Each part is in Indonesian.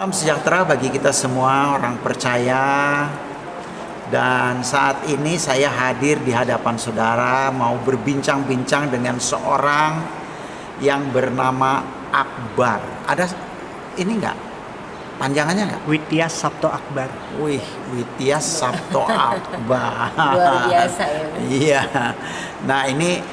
Salam sejahtera bagi kita semua orang percaya. Dan saat ini saya hadir di hadapan saudara mau berbincang-bincang dengan seorang yang bernama Akbar. Ada ini enggak? Panjangannya enggak? Witias Sabto Akbar. Wih, Witias Sabto Akbar. Luar biasa ya. Iya. Nah, ini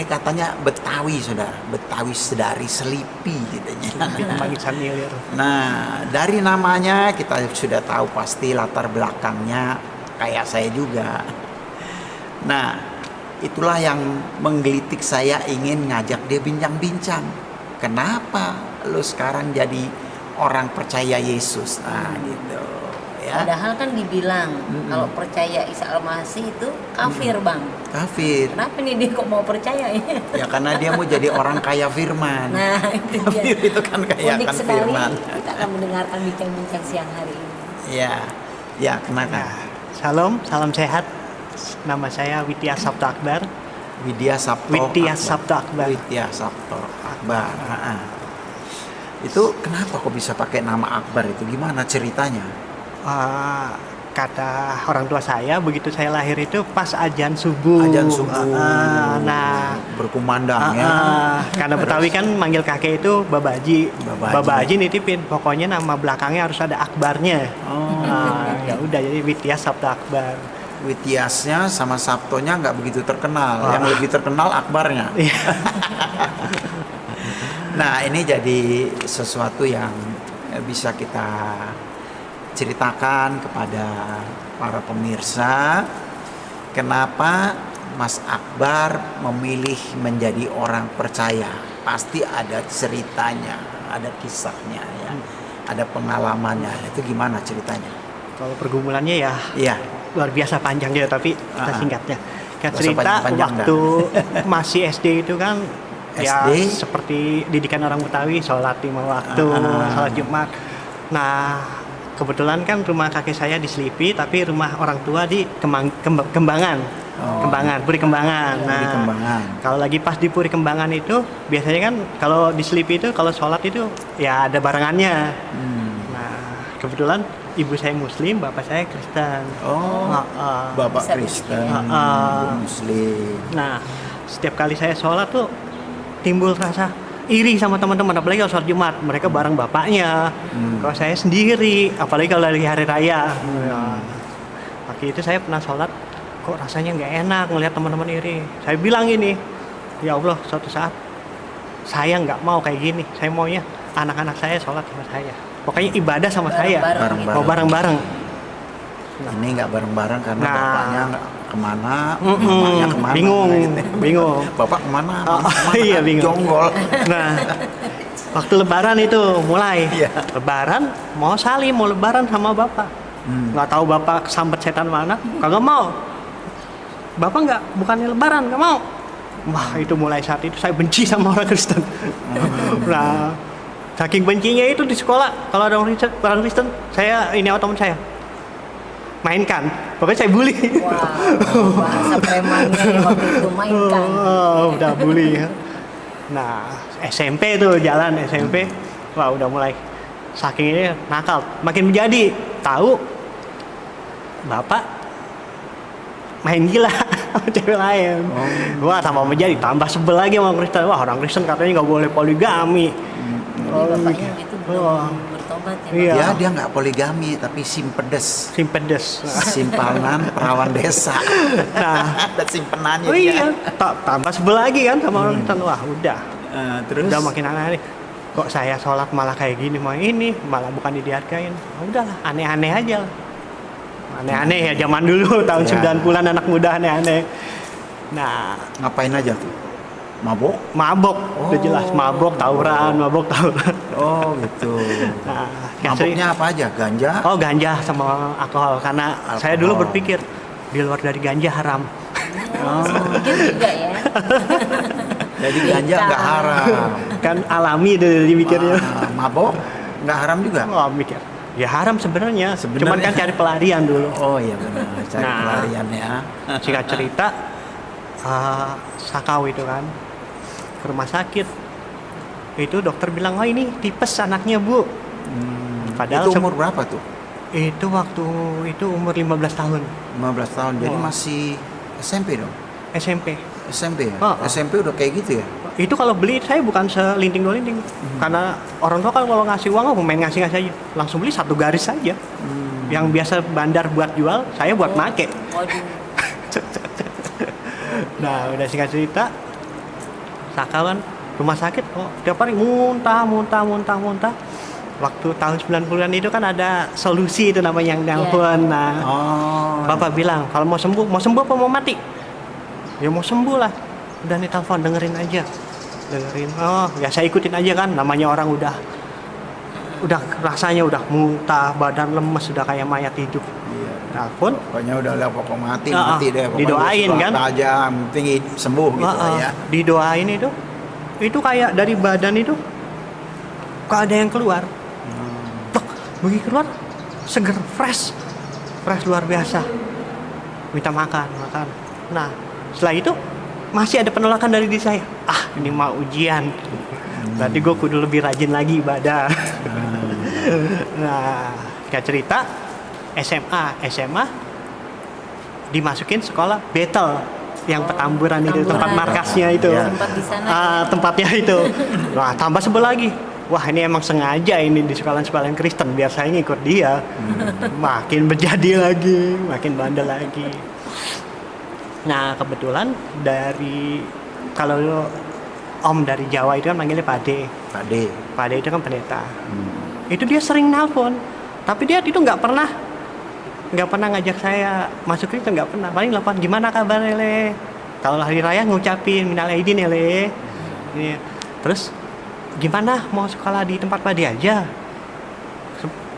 katanya Betawi, saudara. Betawi sedari Selipi katanya. Magisan Ilir. Nah, dari namanya kita sudah tahu pasti latar belakangnya kayak saya juga. Nah, itulah yang menggelitik saya ingin ngajak dia bincang-bincang. Kenapa lu sekarang jadi orang percaya Yesus? Nah, gitu. Ya. Padahal kan dibilang kalau percaya Isa Al-Masih itu kafir, Bang. Kafir. Kenapa nih dia kok mau percaya ya? Ya karena dia mau jadi orang kaya firman. Nah, itu Kafir dia. itu kan kaya Unik kan sekali. firman. Kita akan mendengarkan bincang-bincang siang hari ini. Ya. Ya, kenapa? Salam sehat. Nama saya Witias Sabto Akbar. Widya Sabto. Witias Akbar. Sabto Akbar. Widya Sabto Akbar. Itu kenapa kok bisa pakai nama Akbar itu? Gimana ceritanya? Kata orang tua saya, begitu saya lahir itu pas azan subuh. Azan subuh. Nah, berkumandang ya. karena Betawi kan manggil kakek itu Babaji. Babaji. Babaji nitipin, pokoknya nama belakangnya harus ada Akbarnya. Oh. Ya udah, jadi Witias Sabto Akbar. Witiasnya sama Sabtonya nggak begitu terkenal. Yang lebih terkenal Akbarnya. Nah, ini jadi sesuatu yang bisa kita ceritakan kepada para pemirsa. Kenapa Mas Akbar memilih menjadi orang percaya? Pasti ada ceritanya, ada kisahnya ya. Ada pengalamannya. Itu gimana ceritanya? Kalau pergumulannya ya Iya. luar biasa panjang dia, tapi kita singkatnya. Kayak Usah cerita panjang-panjang waktu masih SD itu kan ya SD? seperti didikan orang Betawi, sholat 5 waktu, sholat Jumat. Nah, kebetulan kan rumah kakek saya di Selipi, tapi rumah orang tua di Kembangan. Puri Kembangan. Nah, Puri Kembangan. kalau lagi pas di Puri Kembangan itu biasanya kan kalau di Selipi itu kalau sholat itu ya ada barengannya. Nah, kebetulan ibu saya Muslim, bapak saya Kristen. Bapak Bisa Kristen, Muslim. Nah, setiap kali saya sholat tuh timbul rasa iri sama teman-teman, apalagi kalau sholat Jumat mereka bareng bapaknya. Kalau saya sendiri, apalagi kalau dari hari raya. Waktu itu saya pernah sholat, kok rasanya nggak enak ngelihat teman-teman iri. Saya bilang gini, ya Allah, suatu saat saya nggak mau kayak gini. Saya maunya anak-anak saya sholat sama saya. Pokoknya ibadah sama saya. Bareng-bareng. Mau bareng-bareng. Ini nggak bareng-bareng karena Nah. bapaknya nggak kemana, mamanya kemana. Bingung. Bapak kemana? Iya, bingung. Jonggol. Nah, waktu lebaran itu mulai. Iya. Lebaran mau salim, mau lebaran sama bapak. Nggak tahu bapak kesambet setan mana, kagak mau. Bapak bukannya lebaran, nggak mau. Wah, itu mulai saat itu saya benci sama orang Kristen. Nah, saking bencinya itu di sekolah, kalau ada orang Kristen, saya ini teman saya mainkan, pokoknya saya bully. Wow, bahasa premannya yang waktu itu mainkan. Udah bully ya. Nah, SMP tuh jalan SMP, wah udah mulai saking ini nakal, makin menjadi tahu bapak main gila sama cewek lain. Wah, tambah menjadi, tambah sebel lagi sama Kristen. Wah, orang Kristen katanya nggak boleh poligami. Jadi bapaknya itu belum bertobat ya. Iya. Ya, dia nggak poligami tapi simpedes. Simpedes. Simpanan perawan desa. Nah, Ada simpenannya oh dia. iya, tambah sebel lagi kan sama orang Kristen. Wah, udah. Terus Udah makin aneh nih. Kok saya sholat malah kayak gini, malah bukan dihargain. Udahlah, aneh-aneh aja lah. Aneh-aneh ya zaman dulu, tahun Ya. 90-an anak muda aneh-aneh. Nah, ngapain aja tuh? Mabok? udah jelas mabok, tawuran. Oh gitu. Nah, Maboknya apa aja? Ganja? ganja sama alkohol, karena saya dulu berpikir di luar dari ganja haram. Mungkin juga ya. Jadi ganja nggak haram. Kan alami tuh dipikirnya. Mabok nggak haram juga? Oh, mikir. Ya haram sebenarnya. Cuman kan cari pelarian dulu. Oh iya benar, cari Nah. pelarian ya. Singkat cerita, sakau itu kan ke rumah sakit. Itu dokter bilang, oh ini tipes anaknya bu. Padahal Itu umur berapa tuh? itu waktu itu umur 15 tahun 15 tahun. Jadi Oh. masih SMP dong. SMP. SMP ya? Oh. SMP udah kayak gitu ya? Itu kalau beli saya bukan selinting dua linting, karena orang tua kan kalau ngasih uang main ngasih aja, langsung beli satu garis saja. Yang biasa bandar buat jual, saya buat make. Waduh. Nah, udah singkat cerita, Saka kan rumah sakit, tiap hari muntah. Waktu tahun 90-an itu kan ada solusi itu namanya yang nelpon. Nah, Oh. Bapak bilang kalau mau sembuh apa mau mati? Ya mau sembuh lah. Udah nih telepon, dengerin aja. Oh, ya saya ikutin aja kan. Namanya orang udah rasanya udah muntah, badan lemes, udah kayak mayat hidup. Iya. Telepon, Pokoknya udah lah pokok mati Ah, deh. Pokoknya didoain lu kan? sholat aja, yang penting sembuh gitu lah ya. didoain itu kayak dari badan itu kok ada yang keluar. Tuh, begitu keluar seger, fresh luar biasa. Minta makan. Nah, setelah itu masih ada penolakan dari diri saya. Ini mah ujian. Berarti gue kudu lebih rajin lagi ibadah. Nah, kayak cerita SMA dimasukin sekolah Betel yang Petamburan itu, tempat markasnya itu. Iya. Tempat di sana. Tempatnya itu. Nah, tambah sebel lagi. Wah, ini emang sengaja ini di sekolah Kristen biar saya ngikut dia. Makin menjadi lagi, makin bandel lagi. Nah, kebetulan kalau Om dari Jawa itu kan manggilnya Pade. Pade itu kan pendeta. Itu dia sering nelpon, tapi dia itu nggak pernah ngajak saya masuk Kristen, nggak pernah. Paling nelpon, gimana kabar Le? Kalau hari raya ngucapin minal aidin ya Le. Ini. Terus gimana mau sekolah di tempat Pade aja?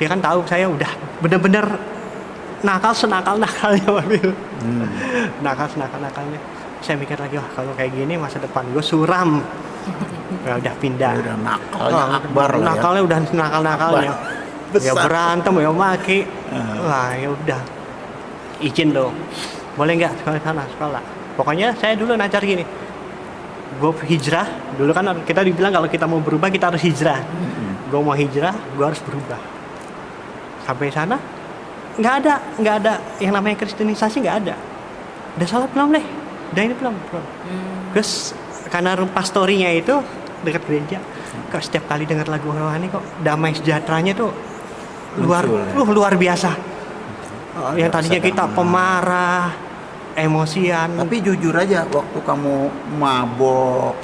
Dia kan tahu saya udah bener-bener nakal senakal-nakalnya waktu itu. Nakal senakal-nakalnya. Saya mikir lagi, wah kalau kayak gini masa depan gue suram. Ya udah pindah. Udah nakalnya akbar lah ya. Nakalnya udah nakal-nakalnya. Ya Besar. berantem ya maki. Wah, ya udah. Izin dong. Boleh nggak sekolah? Pokoknya saya dulu ngajar gini. Gue hijrah. Dulu kan kita dibilang kalau kita mau berubah kita harus hijrah. Gue mau hijrah, gue harus berubah. Sampai sana nggak ada yang namanya kristenisasi, nggak ada. Udah sholat belum deh? Udah ini belum. Terus karena pastorinya itu dekat gereja, kok setiap kali dengar lagu rohani kok damai sejahteranya tuh luar biasa. Yang tadinya kita pemarah, emosian. Tapi jujur aja, waktu kamu mabok,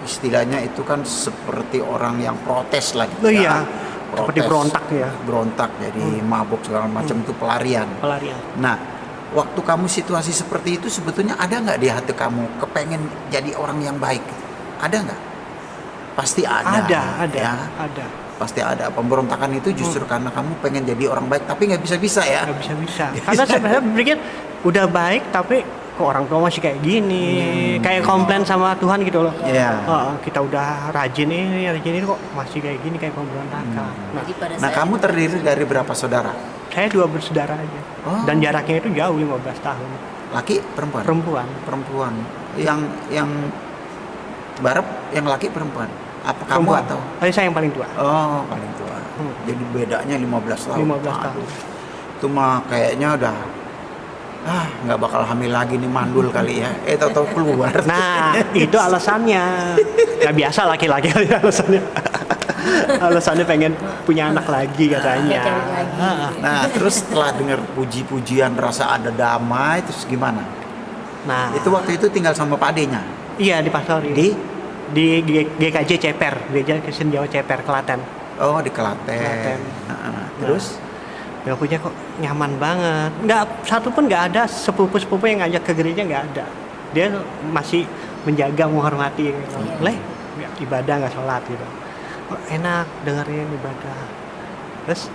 istilahnya itu kan seperti orang yang protes lagi. Iya. Seperti berontak jadi mabok segala macam itu pelarian. Nah, waktu kamu situasi seperti itu sebetulnya ada nggak di hati kamu kepengen jadi orang yang baik? Ada nggak? Pasti ada. Ada. Pasti ada. Pemberontakan itu justru karena kamu pengen jadi orang baik tapi nggak bisa ya. Nggak bisa. Karena saya berpikir udah baik tapi kok orang tua masih kayak gini, kayak komplain sama Tuhan gitu loh. Iya. Kita udah rajin ini kok masih kayak gini, kayak pemberontakan. Jadi pada Nah, saat kamu terdiri dari berapa saudara? Saya 2 bersaudara aja. Oh. Dan jaraknya itu jauh 15 tahun. Laki, perempuan? Perempuan. Yang Barep, yang laki perempuan? Apa kamu Perempuan. atau? Saya yang paling tua. Oh, paling tua. Jadi bedanya 15 tahun. 15 tahun. Itu mah kayaknya udah nggak bakal hamil lagi nih, mandul kali ya. Tahu-tahu keluar. Nah, itu alasannya. Ya biasa laki-laki alasannya. Alasannya pengen punya anak lagi katanya. cewek lagi. Nah, terus setelah dengar puji-pujian rasa ada damai, terus gimana? Nah, Itu waktu itu tinggal sama Pak Adenya? iya di Pastori. Di GKJ Ceper, Gereja Kristen Jawa Ceper, Klaten. Oh, di Klaten. Klaten. Terus? Ya punya kok nyaman banget. Satu pun nggak ada sepupu-sepupu yang ngajak ke gereja, nggak ada. Dia masih menjaga, menghormati. Leh, ibadah nggak sholat gitu. Enak dengerin ibadah. Terus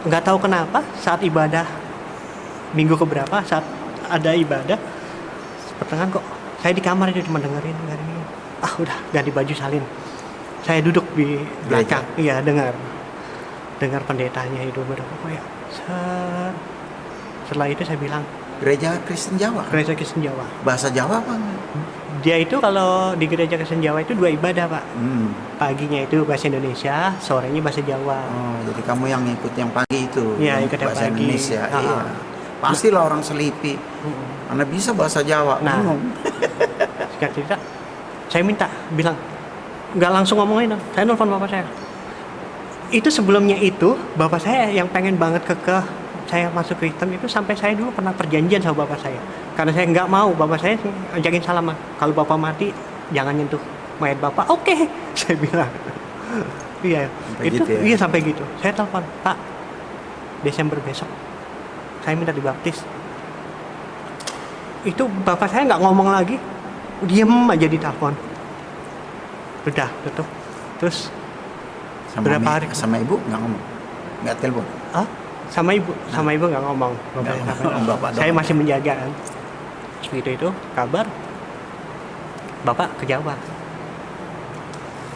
nggak tahu kenapa saat ibadah minggu keberapa saat ada ibadah pertengahan kok saya di kamar itu cuma dengerin. Udah ganti baju salin. Saya duduk di belakang. Iya, dengar pendetanya itu berapa kok ya. Setelah itu saya bilang, Gereja Kristen Jawa. Gereja Kristen Jawa. Bahasa Jawa apa? Dia itu kalau di Gereja Kristen Jawa itu 2 ibadah, Pak. Paginya itu bahasa Indonesia, sorenya bahasa Jawa. Oh, jadi kamu yang ikut yang pagi itu? Iya, yang ikut yang bahasa pagi. Indonesia. Iya. Pastilah orang Selipi. Anda bisa bahasa Jawa. Nah. Bingung. Singkat cerita, saya minta bilang nggak langsung ngomongin, saya nelfon bapak saya. Itu sebelumnya itu bapak saya yang pengen banget saya masuk Kristen itu, sampai saya dulu pernah perjanjian sama bapak saya, karena saya nggak mau bapak saya ajakin salaman, kalau bapak mati jangan nyentuh mayat bapak. Oke. Saya bilang iya Sampai itu gitu ya? iya sampai gitu. Saya telepon, Pak, Desember besok saya minta dibaptis. Itu bapak saya nggak ngomong lagi, diem aja di telepon, udah tutup. Terus berapa hari sama ibu nggak ngomong, nggak telepon. sama ibu nggak ngomong. Nggak ngomong, bapak Saya doang. masih menjaga kan. Itu kabar bapak ke Jawa,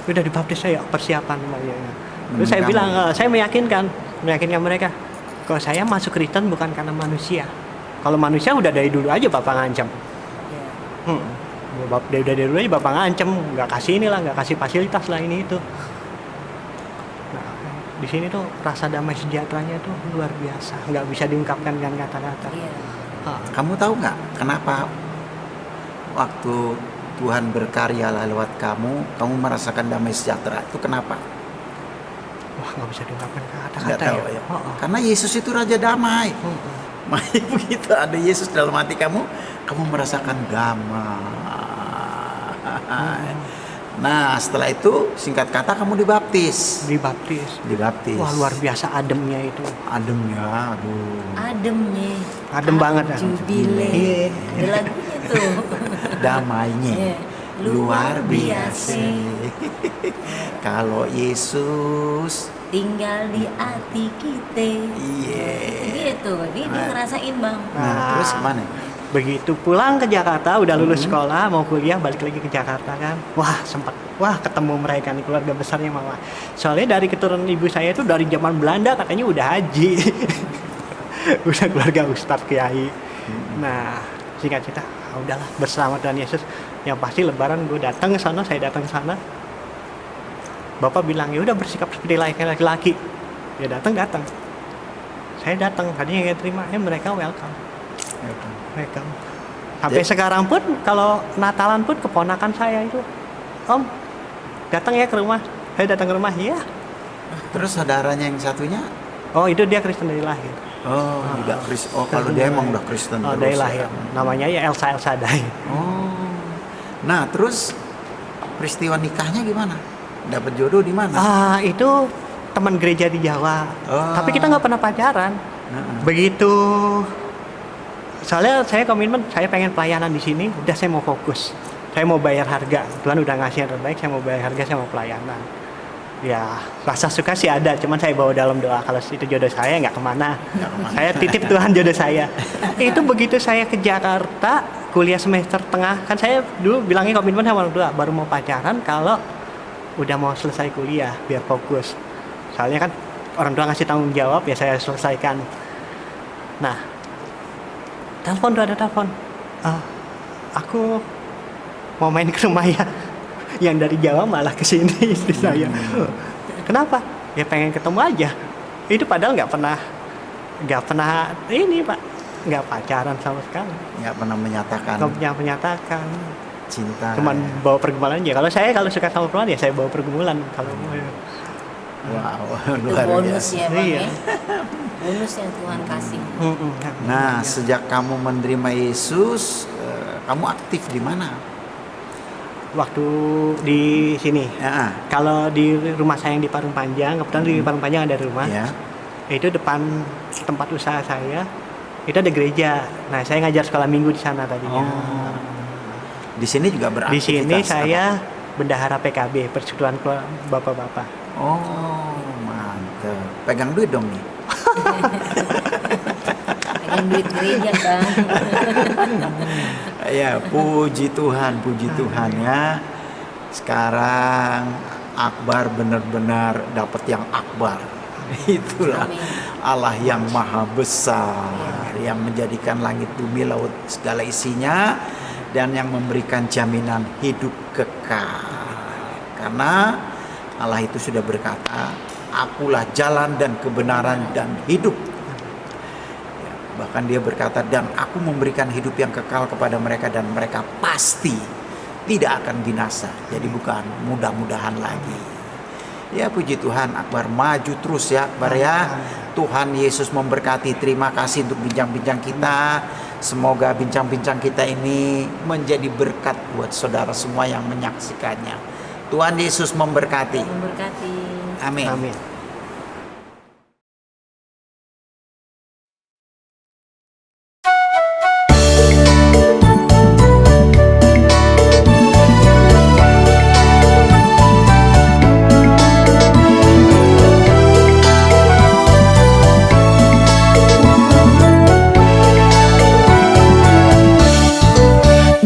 udah dibaptis, saya persiapan namanya. Terus saya Kamu. bilang, saya meyakinkan mereka, kalau saya masuk Kristen bukan karena manusia. Kalau manusia udah dari dulu aja bapak ngancam. Ya. Dari dulu aja bapak ngancam, nggak kasih inilah, nggak kasih fasilitas lah ini itu. Nah, di sini tuh rasa damai sejahteranya tuh luar biasa, nggak bisa diungkapkan dengan kata-kata. Iya. Kamu tahu nggak kenapa waktu Tuhan berkarya lewat kamu merasakan damai sejahtera itu kenapa? Wah, nggak bisa diungkapkan Nggak kata-kata tahu ya. Karena Yesus itu Raja Damai. Makanya begitu ada Yesus dalam hati kamu merasakan damai. Nah, setelah itu singkat kata kamu dibaptis. Dibaptis. Wah, luar biasa ademnya itu. Adem ya, aduh. Ademnya. Adem banget ya. Jubile. Iya. Ada lagunya tuh. Damainya Iya. luar biasa. Kalau Yesus Tinggal di hati kita. iya. Gitu. Dia ngerasain, Bang. Nah, terus gimana? Begitu pulang ke Jakarta, udah lulus sekolah, mau kuliah, balik lagi ke Jakarta kan. Wah, ketemu mereka nih, keluarga besarnya mama. Soalnya dari keturunan ibu saya itu dari zaman Belanda katanya udah haji. Udah keluarga Ustadz Kiai. Nah, singkat cerita, udahlah bersama Tuhan Yesus. Yang pasti lebaran gue datang ke sana, saya datang ke sana. Bapak bilang, ya udah bersikap seperti layaknya laki-laki. Ya datang. Saya datang, tadinya nggak terima, mereka welcome. Sampai sekarang pun kalau Natalan pun keponakan saya itu, Om datang ya ke rumah. Saya datang ke rumah, ya. Terus saudaranya yang satunya? Oh, itu dia Kristen dari lahir. Oh, juga Kristen. Oh, kalau dia emang udah Kristen Oh, terus. dari lahir. Namanya ya Elsa Day. Oh. Nah, terus peristiwa nikahnya gimana? Dapat jodoh di mana? Itu teman gereja di Jawa. Oh. Tapi kita nggak pernah pacaran. Begitu. Soalnya saya komitmen, saya pengen pelayanan di sini. Udah, saya mau fokus. Saya mau bayar harga. Tuhan udah ngasih yang terbaik. Saya mau bayar harga. Saya mau pelayanan. Ya, rasa suka sih ada. Cuman saya bawa dalam doa. Kalau itu jodoh saya nggak kemana. Saya titip Tuhan jodoh saya. Itu begitu saya ke Jakarta, kuliah semester tengah. Kan saya dulu bilangnya komitmen sama orang tua, baru mau pacaran kalau udah mau selesai kuliah, biar fokus. Soalnya kan orang tua ngasih tanggung jawab, ya saya selesaikan. Nah, ada telepon. Aku mau main ke rumah ya. Yang dari Jawa malah ke sini istri saya. Kenapa? Ya pengen ketemu aja. Itu padahal nggak pernah ini, Pak. Nggak pacaran sama sekali. Nggak pernah menyatakan Nggak menyatakan. cinta. Cuman bawa pergumulan aja. Kalau saya suka sama perempuan ya saya bawa pergumulan. Kalau Wow, Itu luar bonus biasa. ya, Bang. Iya. Ya. Bonus yang Tuhan kasih. Nah, sejak kamu menerima Yesus, kamu aktif di mana? waktu di sini. Ya, Kalau di rumah saya yang di Parung Panjang, kebetulan di Parung Panjang ada rumah. ya. Itu depan tempat usaha saya, itu ada gereja. Nah, saya ngajar sekolah minggu di sana tadinya. Oh. Di sini juga Di beraktivitas. sini apa? saya bendahara PKB, Persekutuan Bapak-bapak. Oh, mantap. Pegang duit dong nih. Pengen duit gereja, Bang. Ya, puji Tuhan ya. Sekarang Akbar benar-benar dapat yang akbar. Itulah Amin. Allah yang maha besar yang menjadikan langit bumi laut segala isinya, dan yang memberikan jaminan hidup kekal. Karena Allah itu sudah berkata, akulah jalan dan kebenaran dan hidup. Ya, bahkan dia berkata, dan aku memberikan hidup yang kekal kepada mereka, dan mereka pasti tidak akan binasa. Jadi bukan mudah-mudahan lagi. Ya puji Tuhan, Akbar maju terus ya Akbar ya. Tuhan Yesus memberkati. Terima kasih untuk bincang-bincang kita. Semoga bincang-bincang kita ini menjadi berkat buat saudara semua yang menyaksikannya. Tuhan Yesus memberkati. Memberkati. Amin. Amin.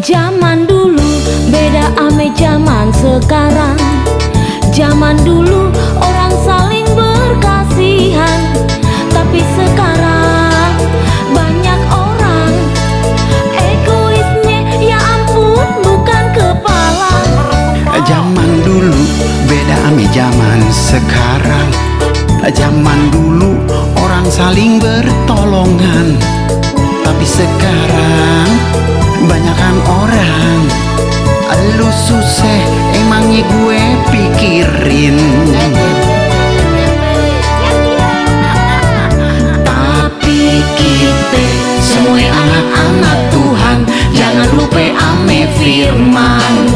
Zaman dulu beda ame zaman sekarang. Zaman dulu orang saling berkasihan, tapi sekarang banyak orang egoisnya, ya ampun bukan kepala. Zaman dulu beda ame zaman sekarang. Zaman dulu orang saling bertolongan, tapi sekarang banyakan orang lu susah emangnya gue pikirin. Tapi kita semua anak-anak Tuhan, jangan lupa ame firman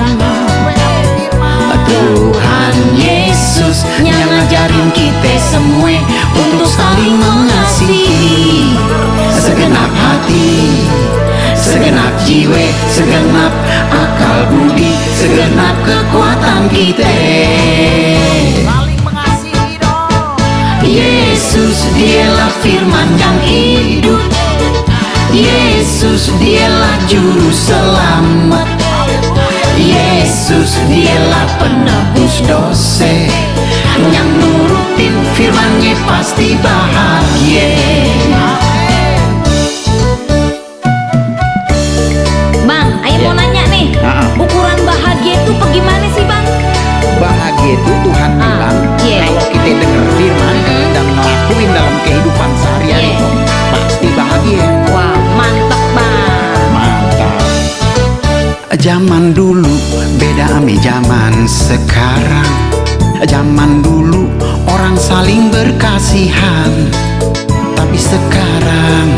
Tuhan Yesus yang ngajarin kita semua untuk saling mengasihi. Segenap hati, segenap jiwa, segenap akal budi, segenap kekuatan kita. Saling mengasihi dong. Yesus dialah firman yang hidup. Yesus dialah juru selamat. Yesus dialah penebus dosa. Yang nurutin firman-Nya pasti bahagia. Bang, ayo mau nanya nih, ukuran bahagia itu bagaimana sih Bang? Bahagia itu Tuhan bilang iya. kalau kita dengar firman dan ngelakuin dalam kehidupan sehari-hari Iya. pasti bahagia. Wah, mantap Bang. Mantap. Zaman dulu beda ame zaman sekarang. Zaman dulu orang saling berkasihan, tapi sekarang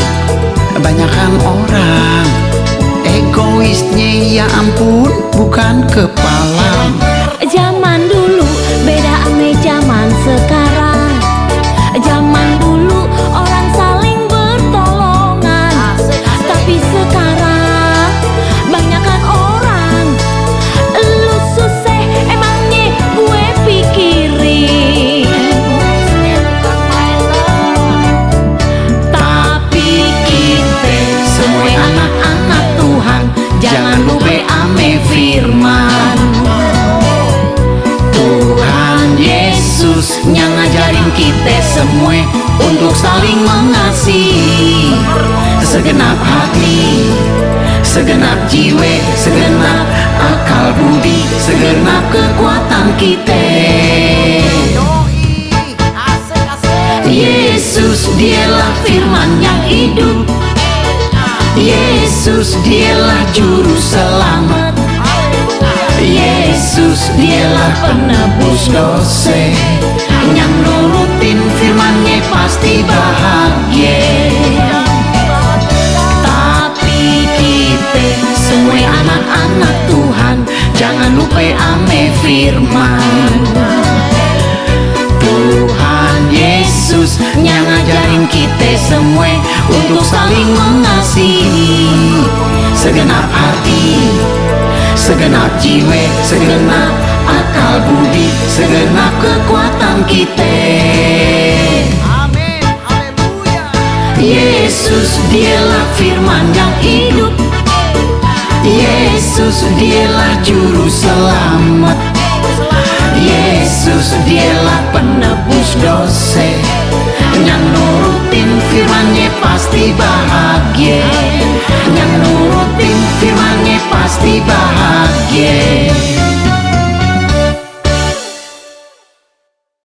banyakan orang egoisnya, ya ampun bukan kepala. Zaman dulu beda ame zaman sekarang. Zaman dulu orang saling bertolongan, tapi sekarang banyakan orang lu susah emangnya gue pikirin. Tapi kita semua anak-anak Tuhan, jangan lupa ame firman Tuhan Yesus yang ngajarin kita semua untuk saling mengasihi. Segenap hati, segenap jiwa, segenap akal budi, segenap kekuatan kita. Yesus dialah firman yang hidup. Yesus dialah juru selamat. Yesus dialah penebus dosa. Yang nurutin firman-Nya pasti bahagia. Tapi kita semua anak-anak Tuhan, jangan lupa ame firman Tuhan Yesus yang ngajarin kita semua untuk saling mengasihi. Segenap hati, segenap jiwa, segenap akal budi, segenap kekuatan kita. Amin. Haleluya. Yesus dialah firman yang hidup. Yesus dialah juru selamat. Yesus dialah penebus dosa. Yang nurutin firmannya pasti bahagia. Yang